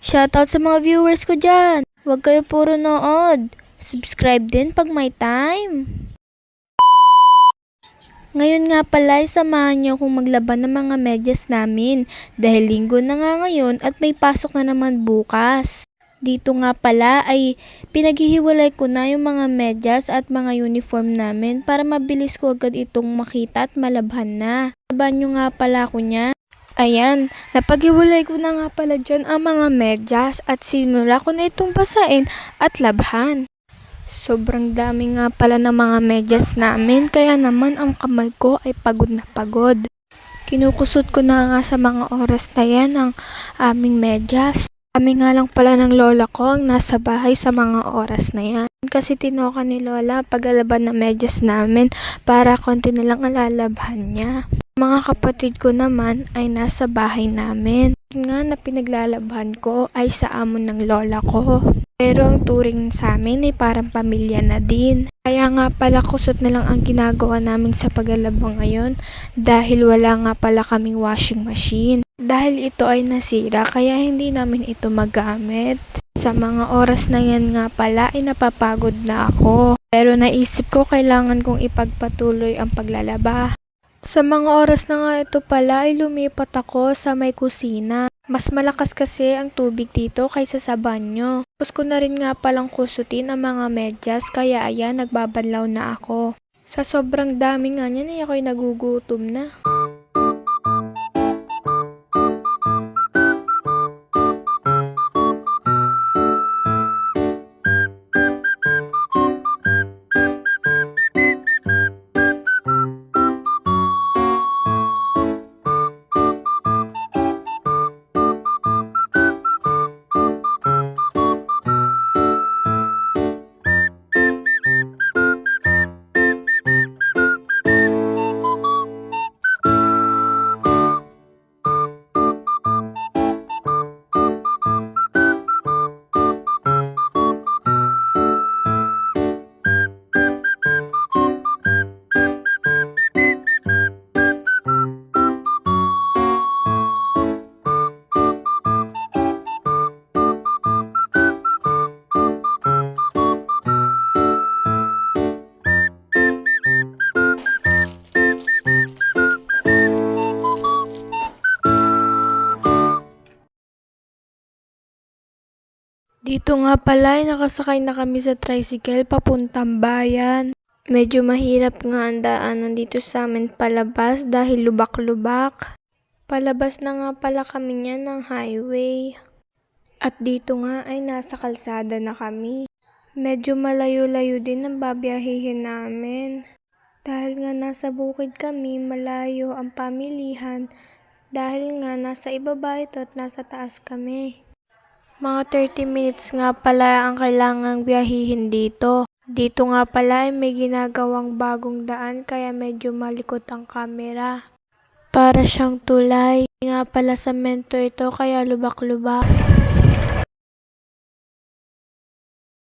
Shoutout sa mga viewers ko dyan. Huwag kayo puro nood. Subscribe din pag may time. Ngayon nga pala, samahan niyo akong maglaban ng mga medyas namin dahil linggo na nga ngayon at may pasok na naman bukas. Dito nga pala ay pinaghihiwalay ko na yung mga medyas at mga uniform namin para mabilis ko agad itong makita at malabhan na. Laban nyo nga pala ako niya. Ayan, napaghiwalay ko na nga pala dyan ang mga medyas at simula ko na itong basain at labhan. Sobrang dami nga pala ng mga medyas namin kaya naman ang kamay ko ay pagod na pagod. Kinukusot ko na nga sa mga oras na yan ang aming medyas. Kami nga lang pala ng lola ko ang nasa bahay sa mga oras na yan. Kasi tinoka ni lola paglalaban ng medyas namin para konti na lang alalabhan niya. Mga kapatid ko naman ay nasa bahay namin. Nga na pinaglalabhan ko ay sa amon ng lola ko. Pero ang turing sa amin ay parang pamilya na din. Kaya nga pala kusot na lang ang ginagawa namin sa paglalabang ngayon dahil wala nga pala kaming washing machine. Dahil ito ay nasira kaya hindi namin ito magamit. Sa mga oras na yan nga pala ay napapagod na ako. Pero naisip ko kailangan kong ipagpatuloy ang paglalaba. Sa mga oras na nga ito pala ay lumipat ako sa may kusina. Mas malakas kasi ang tubig dito kaysa sa banyo. Tapos ko na rin nga palang kusutin ang mga medyas kaya ayan nagbabanlaw na ako. Sa sobrang dami nga niyan ay ako'y nagugutom na. Dito nga pala ay nakasakay na kami sa tricycle papuntang bayan. Medyo mahirap nga ang daanan dito sa amin palabas dahil lubak-lubak. Palabas na nga pala kami niyan ng highway. At dito nga ay nasa kalsada na kami. Medyo malayo-layo din ang babiyahihin namin. Dahil nga nasa bukid kami, malayo ang pamilihan. Dahil nga nasa ibaba ito at nasa taas kami. Mga 30 minutes nga pala ang kailangang biyahihin dito. Dito nga pala ay may ginagawang bagong daan kaya medyo malikot ang camera. Para siyang tulay. Nga pala semento ito kaya lubak-lubak.